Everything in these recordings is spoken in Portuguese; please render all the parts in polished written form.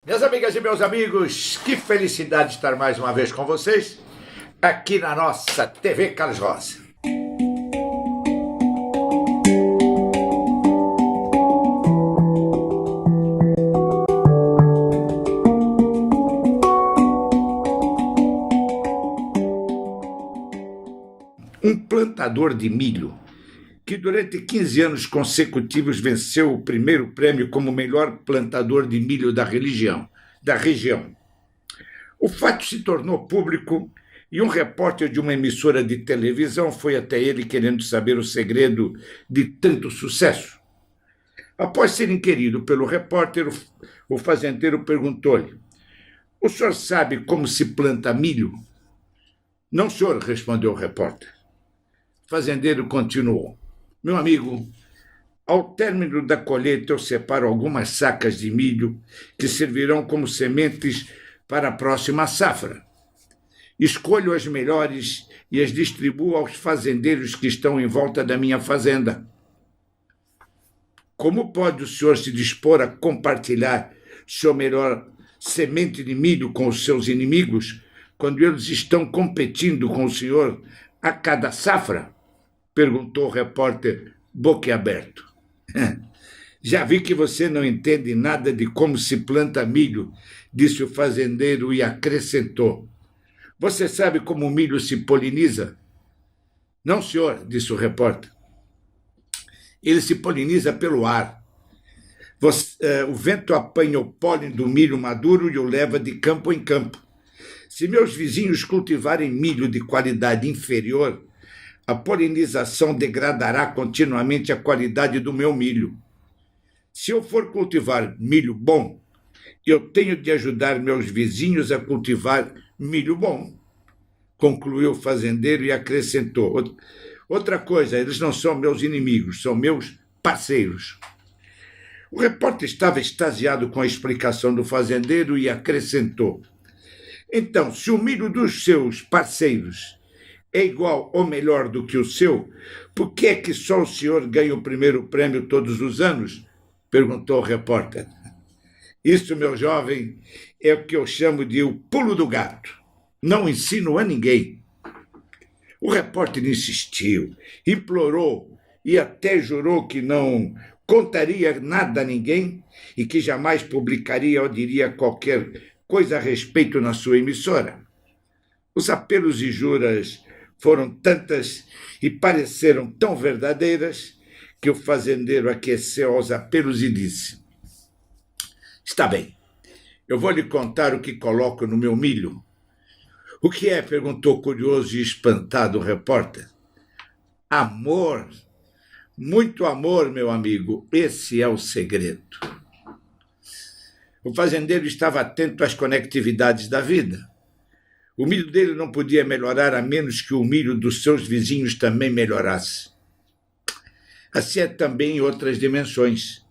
Minhas amigas e meus amigos, que felicidade estar mais uma vez com vocês aqui na nossa TV Carlos Rosa. Um plantador de milho que durante 15 anos consecutivos venceu o primeiro prêmio como melhor plantador de milho da região. O fato se tornou público e um repórter de uma emissora de televisão foi até ele querendo saber o segredo de tanto sucesso. Após ser inquirido pelo repórter, o fazendeiro perguntou-lhe: "O senhor sabe como se planta milho?" "Não, senhor", respondeu o repórter. O fazendeiro continuou: "Meu amigo, ao término da colheita eu separo algumas sacas de milho que servirão como sementes para a próxima safra. Escolho as melhores e as distribuo aos fazendeiros que estão em volta da minha fazenda. Como pode o senhor se dispor a compartilhar sua melhor semente de milho com os seus inimigos, quando eles estão competindo com o senhor a cada safra?" Perguntou o repórter boquiaberto. "Já vi que você não entende nada de como se planta milho", disse o fazendeiro e acrescentou: "Você sabe como o milho se poliniza?" "Não, senhor", disse o repórter. "Ele se poliniza pelo ar. O vento apanha o pólen do milho maduro e o leva de campo em campo. Se meus vizinhos cultivarem milho de qualidade inferior, a polinização degradará continuamente a qualidade do meu milho. Se eu for cultivar milho bom, eu tenho de ajudar meus vizinhos a cultivar milho bom", concluiu o fazendeiro e acrescentou: "Outra coisa, eles não são meus inimigos, são meus parceiros." O repórter estava extasiado com a explicação do fazendeiro e acrescentou: "Então, se o milho dos seus parceiros é igual ou melhor do que o seu, por que é que só o senhor ganha o primeiro prêmio todos os anos?" Perguntou o repórter. "Isso, meu jovem, é o que eu chamo de o pulo do gato. Não ensino a ninguém." O repórter insistiu, implorou e até jurou que não contaria nada a ninguém e que jamais publicaria ou diria qualquer coisa a respeito na sua emissora. Os apelos e juras foram tantas e pareceram tão verdadeiras que o fazendeiro aqueceu aos apelos e disse: "Está bem, eu vou lhe contar o que coloco no meu milho." "O que é?" perguntou curioso e espantado o repórter. "Amor, muito amor, meu amigo, esse é o segredo." O fazendeiro estava atento às conectividades da vida. O milho dele não podia melhorar a menos que o milho dos seus vizinhos também melhorasse. Assim é também em outras dimensões.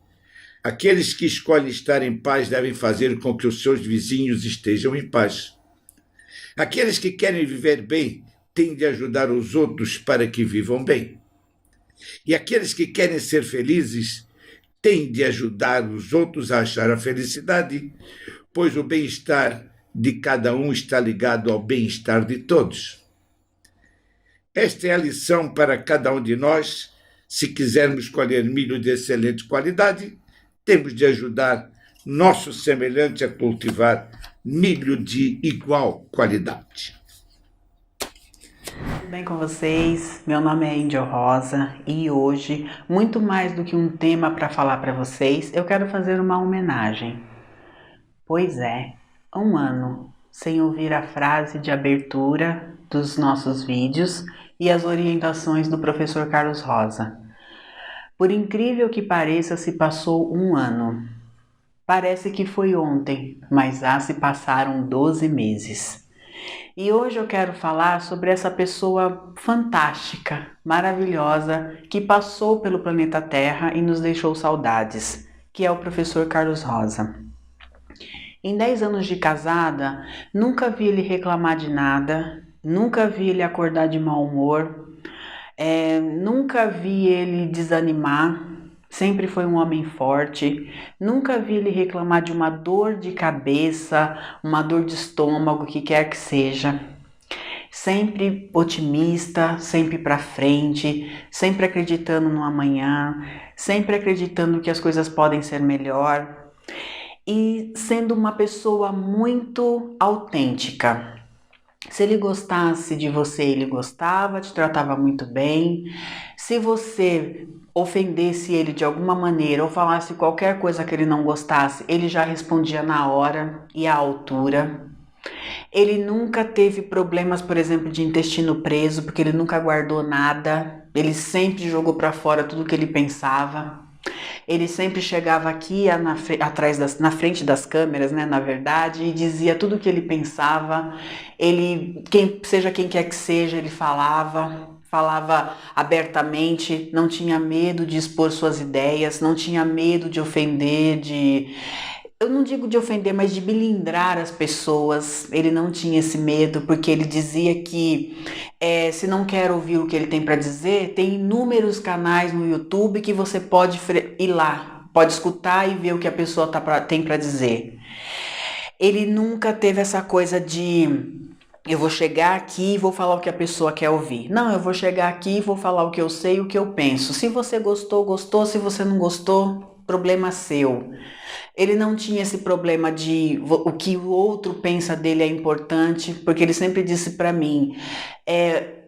Aqueles que escolhem estar em paz devem fazer com que os seus vizinhos estejam em paz. Aqueles que querem viver bem têm de ajudar os outros para que vivam bem. E aqueles que querem ser felizes têm de ajudar os outros a achar a felicidade, pois o bem-estar de cada um está ligado ao bem-estar de todos. Esta é a lição para cada um de nós. Se quisermos colher milho de excelente qualidade, temos de ajudar nosso semelhante a cultivar milho de igual qualidade. Tudo bem com vocês? Meu nome é Índio Rosa e hoje, muito mais do que um tema para falar para vocês, eu quero fazer uma homenagem. Pois é, 1 ano sem ouvir a frase de abertura dos nossos vídeos e as orientações do professor Carlos Rosa. Por incrível que pareça, se passou 1 ano. Parece que foi ontem, mas já se passaram 12 meses. E hoje eu quero falar sobre essa pessoa fantástica, maravilhosa, que passou pelo planeta Terra e nos deixou saudades, que é o professor Carlos Rosa. Em 10 anos de casada, nunca vi ele reclamar de nada, nunca vi ele acordar de mau humor, nunca vi ele desanimar. sempre foi um homem forte, nunca vi ele reclamar de uma dor de cabeça, uma dor de estômago, o que quer que seja. Sempre otimista, sempre para frente, sempre acreditando no amanhã, sempre acreditando que as coisas podem ser melhor e sendo uma pessoa muito autêntica. Se ele gostasse de você, ele gostava, te tratava muito bem. Se você ofendesse ele de alguma maneira ou falasse qualquer coisa que ele não gostasse, ele já respondia na hora e à altura. Ele nunca teve problemas, por exemplo, de intestino preso, porque ele nunca guardou nada. Ele sempre jogou para fora tudo que ele pensava. Ele sempre chegava aqui na frente das câmeras, né, na verdade, e dizia tudo o que ele pensava. Ele, seja quem quer que seja, ele falava abertamente, não tinha medo de expor suas ideias, não tinha medo de ofender, eu não digo de ofender, mas de melindrar as pessoas. Ele não tinha esse medo, porque ele dizia que se não quer ouvir o que ele tem para dizer, tem inúmeros canais no YouTube que você pode ir lá, pode escutar e ver o que a pessoa tem para dizer. Ele nunca teve essa coisa de eu vou chegar aqui e vou falar o que a pessoa quer ouvir. Não, eu vou chegar aqui e vou falar o que eu sei e o que eu penso. Se você gostou, gostou. Se você não gostou, problema seu. Ele não tinha esse problema de o que o outro pensa dele é importante, porque ele sempre disse para mim,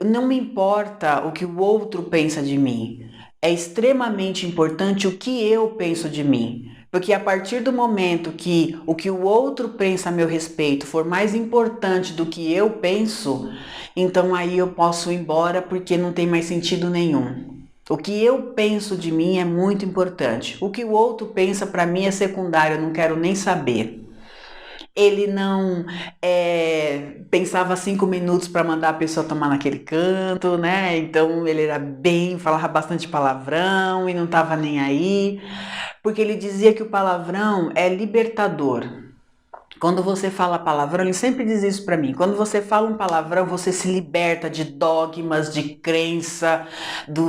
não me importa o que o outro pensa de mim, é extremamente importante o que eu penso de mim. Porque a partir do momento que o que o outro pensa a meu respeito for mais importante do que eu penso, então aí eu posso ir embora porque não tem mais sentido nenhum. O que eu penso de mim é muito importante. O que o outro pensa para mim é secundário, eu não quero nem saber. Ele não pensava 5 minutos para mandar a pessoa tomar naquele canto, né? Então ele era falava bastante palavrão e não estava nem aí, porque ele dizia que o palavrão é libertador. Quando você fala palavrão, ele sempre diz isso para mim. Quando você fala um palavrão, você se liberta de dogmas, de crença,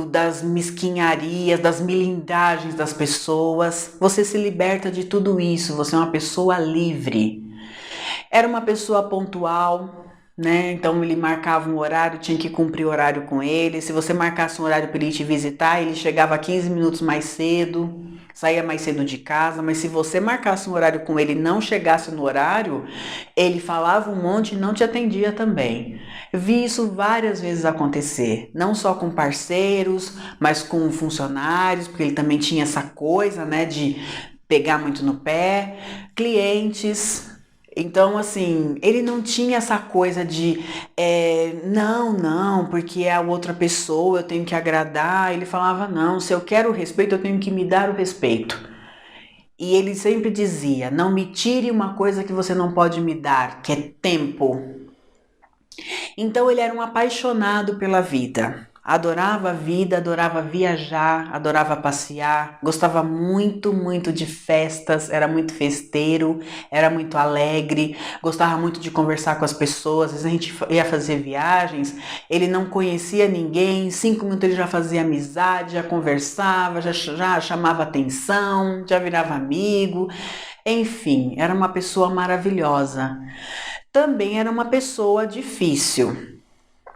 das mesquinharias, das milindragens das pessoas. Você se liberta de tudo isso. Você é uma pessoa livre. Era uma pessoa pontual, né? Então ele marcava um horário, tinha que cumprir o horário com ele. Se você marcasse um horário para ele te visitar, ele chegava 15 minutos mais cedo. Saía mais cedo de casa, mas se você marcasse um horário com ele e não chegasse no horário, ele falava um monte e não te atendia também. Vi isso várias vezes acontecer, não só com parceiros, mas com funcionários, porque ele também tinha essa coisa, né, de pegar muito no pé, clientes. Então, assim, ele não tinha essa coisa de não, porque é a outra pessoa, eu tenho que agradar. Ele falava, não, se eu quero o respeito, eu tenho que me dar o respeito. E ele sempre dizia, não me tire uma coisa que você não pode me dar, que é tempo. Então, ele era um apaixonado pela vida. Adorava a vida, adorava viajar, adorava passear, gostava muito, muito de festas, era muito festeiro, era muito alegre, gostava muito de conversar com as pessoas. Às vezes a gente ia fazer viagens, ele não conhecia ninguém, em 5 minutos ele já fazia amizade, já conversava, já chamava atenção, já virava amigo, enfim, era uma pessoa maravilhosa. Também era uma pessoa difícil,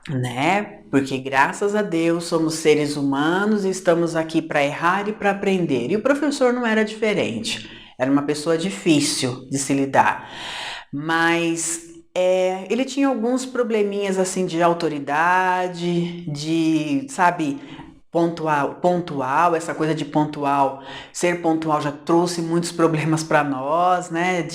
né? Porque graças a Deus somos seres humanos e estamos aqui para errar e para aprender. E o professor não era diferente. Era uma pessoa difícil de se lidar. Mas ele tinha alguns probleminhas assim de autoridade, de, sabe, pontual, essa coisa de ser pontual já trouxe muitos problemas para nós, né?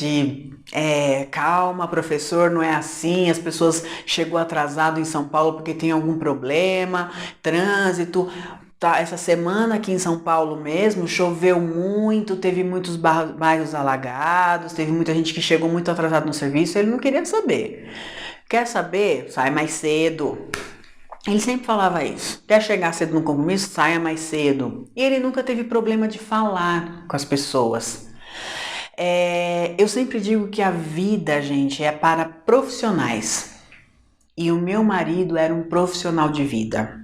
Calma, professor, não é assim, as pessoas chegou atrasado em São Paulo porque tem algum problema, trânsito. Tá, essa semana aqui em São Paulo mesmo, choveu muito, teve muitos bairros alagados, teve muita gente que chegou muito atrasado no serviço, ele não queria saber. Quer saber? Sai mais cedo. Ele sempre falava isso. Quer chegar cedo no compromisso? Saia mais cedo. E ele nunca teve problema de falar com as pessoas. Eu sempre digo que a vida, gente, é para profissionais. E o meu marido era um profissional de vida.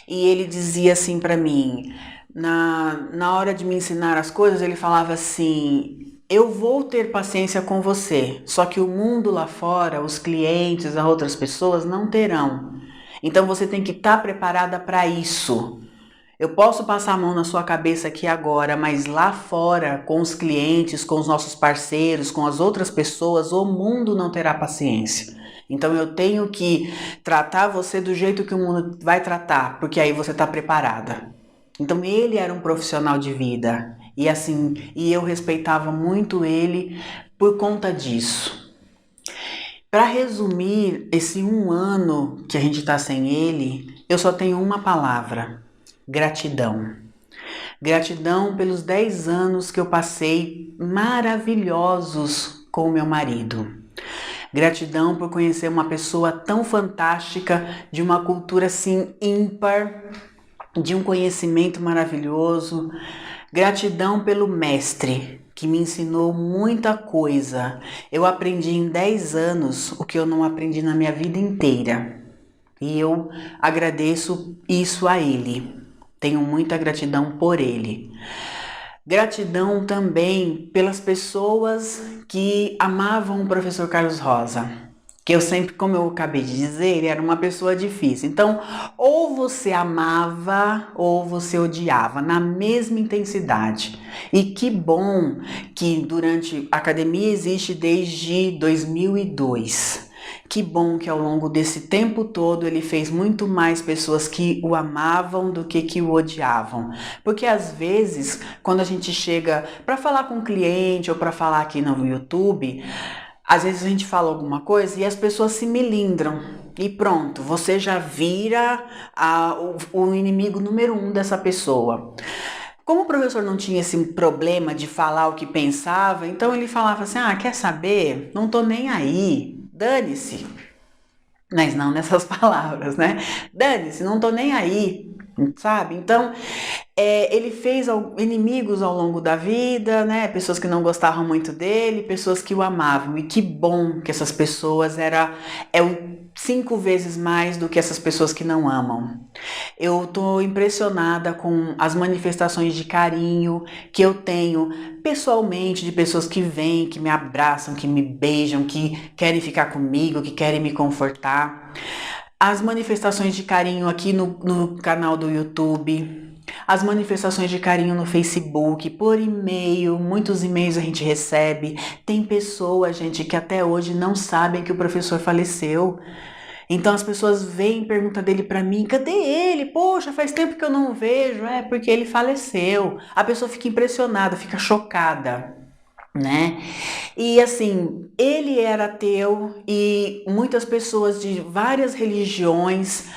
E ele dizia assim para mim, Na hora de me ensinar as coisas, ele falava assim: eu vou ter paciência com você, só que o mundo lá fora, os clientes, as outras pessoas não terão. Então você tem que estar preparada para isso. Eu posso passar a mão na sua cabeça aqui agora, mas lá fora, com os clientes, com os nossos parceiros, com as outras pessoas, o mundo não terá paciência. Então eu tenho que tratar você do jeito que o mundo vai tratar, porque aí você está preparada. Então ele era um profissional de vida e assim, e eu respeitava muito ele por conta disso. Para resumir esse 1 ano que a gente está sem ele, eu só tenho uma palavra: gratidão. Gratidão pelos 10 anos que eu passei maravilhosos com o meu marido. Gratidão por conhecer uma pessoa tão fantástica, de uma cultura assim ímpar, de um conhecimento maravilhoso. Gratidão pelo mestre, que me ensinou muita coisa. Eu aprendi em 10 anos o que eu não aprendi na minha vida inteira. E eu agradeço isso a ele. Tenho muita gratidão por ele. Gratidão também pelas pessoas que amavam o professor Carlos Rosa. Que eu sempre, como eu acabei de dizer, ele era uma pessoa difícil. Então, ou você amava ou você odiava, na mesma intensidade. E que bom que durante a academia existe desde 2002. Que bom que ao longo desse tempo todo ele fez muito mais pessoas que o amavam do que o odiavam. Porque às vezes, quando a gente chega para falar com um cliente ou para falar aqui no YouTube, às vezes a gente fala alguma coisa e as pessoas se melindram. E pronto, você já vira o inimigo número 1 dessa pessoa. Como o professor não tinha esse problema de falar o que pensava, então ele falava assim: quer saber? Não tô nem aí, dane-se. Mas não nessas palavras, né? Dane-se, não tô nem aí, sabe? Então, ele fez inimigos ao longo da vida, né? Pessoas que não gostavam muito dele, pessoas que o amavam. E que bom que essas pessoas eram 5 vezes mais do que essas pessoas que não amam. Eu tô impressionada com as manifestações de carinho que eu tenho pessoalmente, de pessoas que vêm, que me abraçam, que me beijam, que querem ficar comigo, que querem me confortar. As manifestações de carinho aqui no canal do YouTube. As manifestações de carinho no Facebook, por e-mail, muitos e-mails a gente recebe. Tem pessoas, gente, que até hoje não sabem que o professor faleceu. Então as pessoas vêm e perguntam dele pra mim: cadê ele? Poxa, faz tempo que eu não o vejo. É porque ele faleceu. A pessoa fica impressionada, fica chocada, né? E assim, ele era ateu e muitas pessoas de várias religiões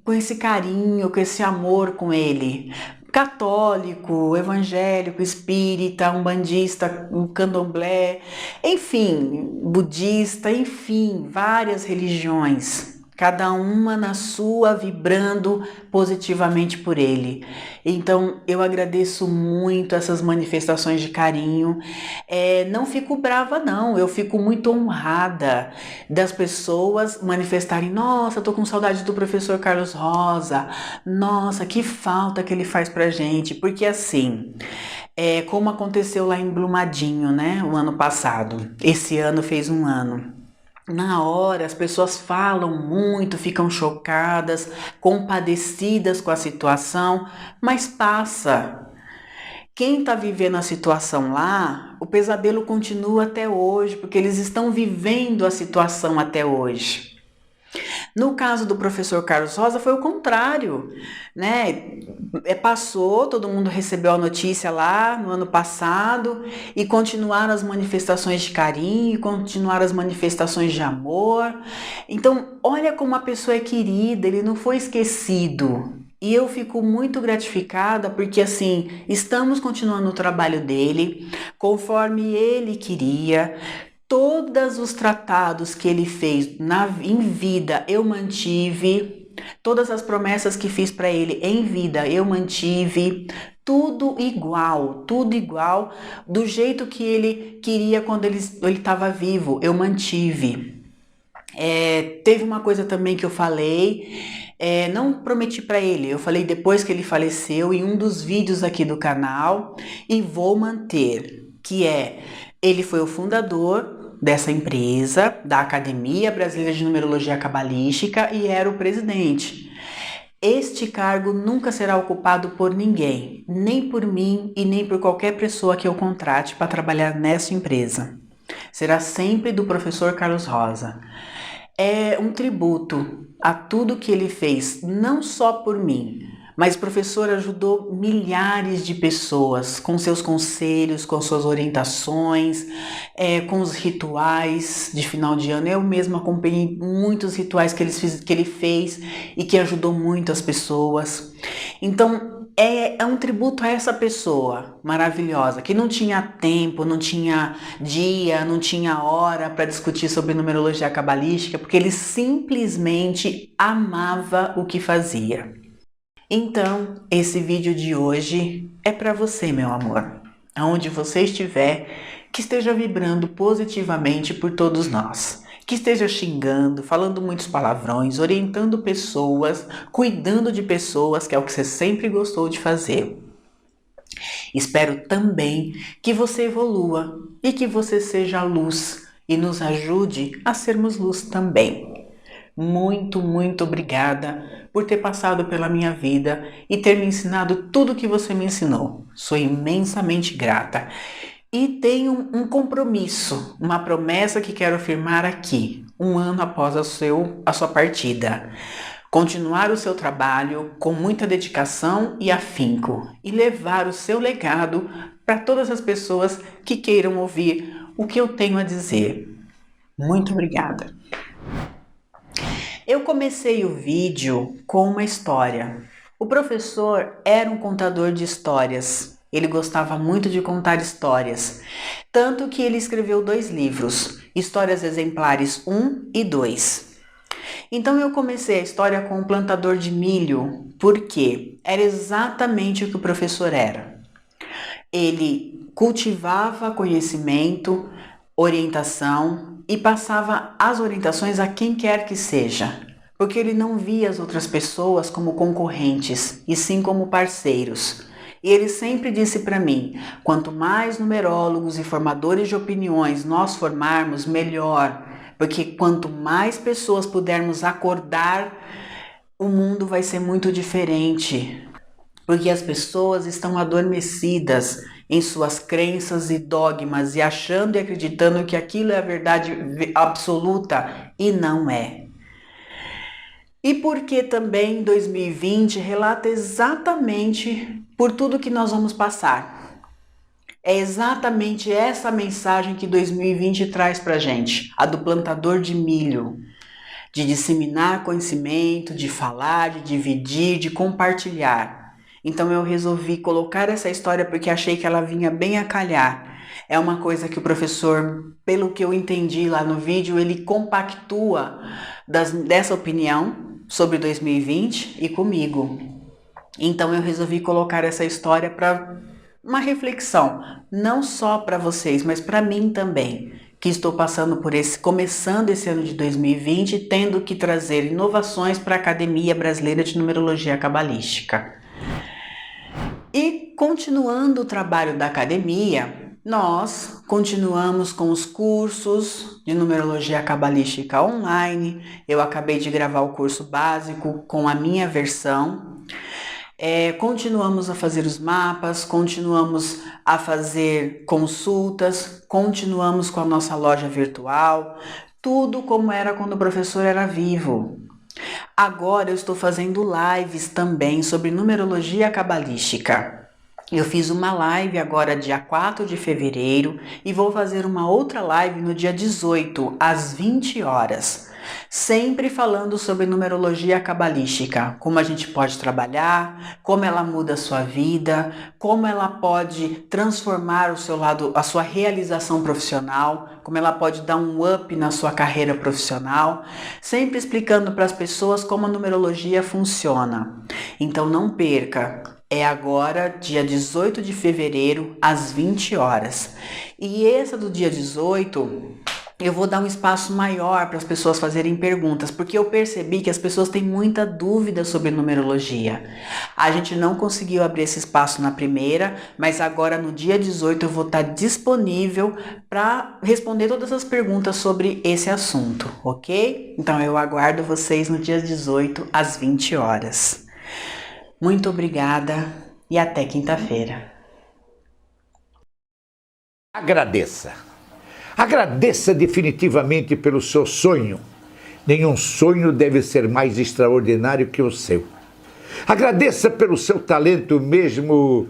com esse carinho, com esse amor com ele. Católico, evangélico, espírita, umbandista, candomblé, enfim, budista, enfim, várias religiões. Cada uma na sua, vibrando positivamente por ele. Então eu agradeço muito essas manifestações de carinho. Não fico brava não, eu fico muito honrada das pessoas manifestarem: nossa, tô com saudade do professor Carlos Rosa, nossa, que falta que ele faz pra gente. Porque assim, como aconteceu lá em Brumadinho, né, o ano passado, esse ano fez 1 ano. Na hora, as pessoas falam muito, ficam chocadas, compadecidas com a situação, mas passa. Quem está vivendo a situação lá, o pesadelo continua até hoje, porque eles estão vivendo a situação até hoje. No caso do professor Carlos Rosa foi o contrário, né? Passou, todo mundo recebeu a notícia lá no ano passado e continuaram as manifestações de carinho, continuaram as manifestações de amor. Então, olha como a pessoa é querida, ele não foi esquecido. E eu fico muito gratificada porque, assim, estamos continuando o trabalho dele conforme ele queria. Todos os tratados que ele fez em vida eu mantive, todas as promessas que fiz para ele em vida eu mantive, tudo igual, do jeito que ele queria quando ele estava vivo, eu mantive. Teve uma coisa também que eu falei, não prometi para ele, eu falei depois que ele faleceu em um dos vídeos aqui do canal e vou manter, que ele foi o fundador dessa empresa, da Academia Brasileira de Numerologia Cabalística e era o presidente. Este cargo nunca será ocupado por ninguém, nem por mim e nem por qualquer pessoa que eu contrate para trabalhar nessa empresa. Será sempre do professor Carlos Rosa. É um tributo a tudo que ele fez, não só por mim, mas o professor ajudou milhares de pessoas com seus conselhos, com suas orientações, com os rituais de final de ano. Eu mesma acompanhei muitos rituais que ele fez e que ajudou muito as pessoas. Então, é um tributo a essa pessoa maravilhosa, que não tinha tempo, não tinha dia, não tinha hora para discutir sobre numerologia cabalística, porque ele simplesmente amava o que fazia. Então, esse vídeo de hoje é para você, meu amor. Aonde você estiver, que esteja vibrando positivamente por todos nós. Que esteja xingando, falando muitos palavrões, orientando pessoas, cuidando de pessoas, que é o que você sempre gostou de fazer. Espero também que você evolua e que você seja luz e nos ajude a sermos luz também. Muito, muito obrigada por ter passado pela minha vida e ter me ensinado tudo o que você me ensinou. Sou imensamente grata. E tenho um compromisso, uma promessa que quero firmar aqui, um ano após a sua partida. Continuar o seu trabalho com muita dedicação e afinco e levar o seu legado para todas as pessoas que queiram ouvir o que eu tenho a dizer. Muito obrigada. Eu comecei o vídeo com uma história. O professor era um contador de histórias. Ele gostava muito de contar histórias, tanto que ele escreveu 2 livros, Histórias Exemplares 1 e 2. Então eu comecei a história com um plantador de milho, porque era exatamente o que o professor era. Ele cultivava conhecimento, orientação e passava as orientações a quem quer que seja, porque ele não via as outras pessoas como concorrentes, e sim como parceiros. E ele sempre disse para mim, quanto mais numerólogos e formadores de opiniões nós formarmos, melhor, porque quanto mais pessoas pudermos acordar, o mundo vai ser muito diferente, porque as pessoas estão adormecidas em suas crenças e dogmas e achando e acreditando que aquilo é a verdade absoluta e não é. E porque também 2020 relata exatamente por tudo que nós vamos passar. É exatamente essa mensagem que 2020 traz pra gente, a do plantador de milho, de disseminar conhecimento, de falar, de dividir, de compartilhar. Então eu resolvi colocar essa história porque achei que ela vinha bem a calhar. É uma coisa que o professor, pelo que eu entendi lá no vídeo, ele compactua dessa opinião sobre 2020 e comigo. Então eu resolvi colocar essa história para uma reflexão, não só para vocês, mas para mim também, que estou passando por começando esse ano de 2020, tendo que trazer inovações para a Academia Brasileira de Numerologia Cabalística. E continuando o trabalho da academia, nós continuamos com os cursos de numerologia cabalística online. Eu acabei de gravar o curso básico com a minha versão. Continuamos a fazer os mapas, continuamos a fazer consultas, continuamos com a nossa loja virtual, tudo como era quando o professor era vivo. Agora eu estou fazendo lives também sobre numerologia cabalística. Eu fiz uma live agora dia 4 de fevereiro e vou fazer uma outra live no dia 18, às 20 horas. Sempre falando sobre numerologia cabalística, como a gente pode trabalhar, como ela muda a sua vida, como ela pode transformar o seu lado, a sua realização profissional, como ela pode dar um up na sua carreira profissional, sempre explicando para as pessoas como a numerologia funciona. Então não perca. É agora, dia 18 de fevereiro, às 20 horas. E essa do dia 18, eu vou dar um espaço maior para as pessoas fazerem perguntas, porque eu percebi que as pessoas têm muita dúvida sobre numerologia. A gente não conseguiu abrir esse espaço na primeira, mas agora no dia 18 eu vou estar disponível para responder todas as perguntas sobre esse assunto, ok? Então eu aguardo vocês no dia 18 às 20 horas. Muito obrigada e até quinta-feira. Agradeça. Agradeça definitivamente pelo seu sonho. Nenhum sonho deve ser mais extraordinário que o seu. Agradeça pelo seu talento, mesmo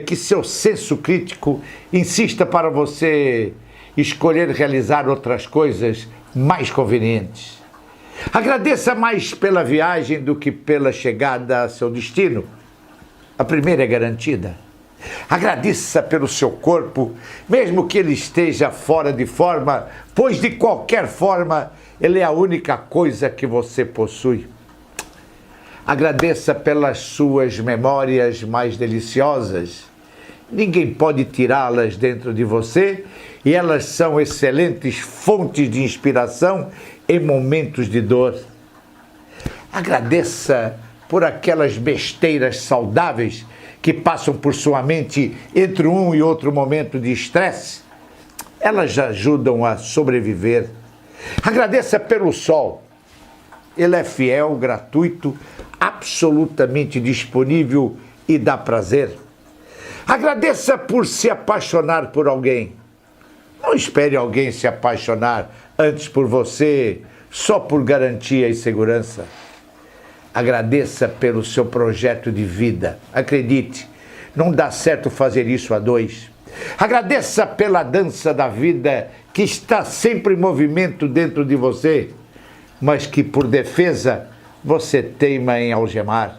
que seu senso crítico insista para você escolher realizar outras coisas mais convenientes. Agradeça mais pela viagem do que pela chegada a seu destino. A primeira é garantida. Agradeça pelo seu corpo, mesmo que ele esteja fora de forma, pois de qualquer forma ele é a única coisa que você possui. Agradeça pelas suas memórias mais deliciosas. Ninguém pode tirá-las dentro de você e elas são excelentes fontes de inspiração em momentos de dor. Agradeça por aquelas besteiras saudáveis que passam por sua mente entre um e outro momento de estresse. Elas ajudam a sobreviver. Agradeça pelo sol. Ele é fiel, gratuito, absolutamente disponível e dá prazer. Agradeça por se apaixonar por alguém. Não espere alguém se apaixonar antes por você, só por garantia e segurança. Agradeça pelo seu projeto de vida. Acredite, não dá certo fazer isso a dois. Agradeça pela dança da vida que está sempre em movimento dentro de você, mas que por defesa você teima em algemar.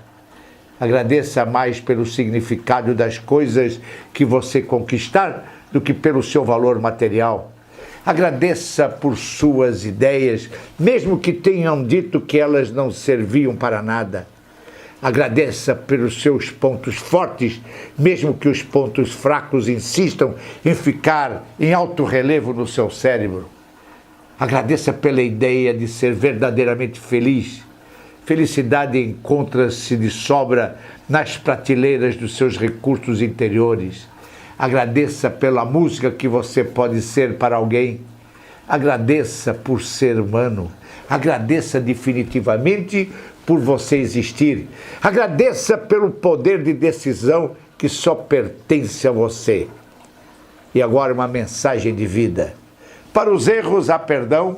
Agradeça mais pelo significado das coisas que você conquistar do que pelo seu valor material. Agradeça por suas ideias, mesmo que tenham dito que elas não serviam para nada. Agradeça pelos seus pontos fortes, mesmo que os pontos fracos insistam em ficar em alto relevo no seu cérebro. Agradeça pela ideia de ser verdadeiramente feliz. Felicidade encontra-se de sobra nas prateleiras dos seus recursos interiores. Agradeça pela música que você pode ser para alguém. Agradeça por ser humano. Agradeça definitivamente por você existir. Agradeça pelo poder de decisão que só pertence a você. E agora uma mensagem de vida. Para os erros há perdão,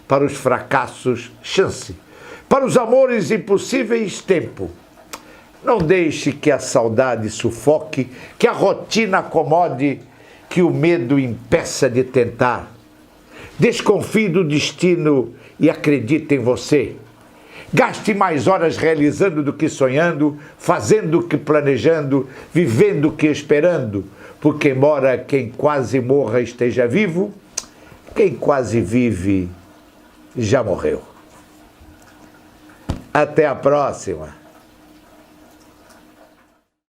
para os fracassos, chance. Para os amores impossíveis, tempo. Não deixe que a saudade sufoque, que a rotina acomode, que o medo impeça de tentar. Desconfie do destino e acredite em você. Gaste mais horas realizando do que sonhando, fazendo do que planejando, vivendo do que esperando, porque embora quem quase morra esteja vivo, quem quase vive já morreu. Até a próxima!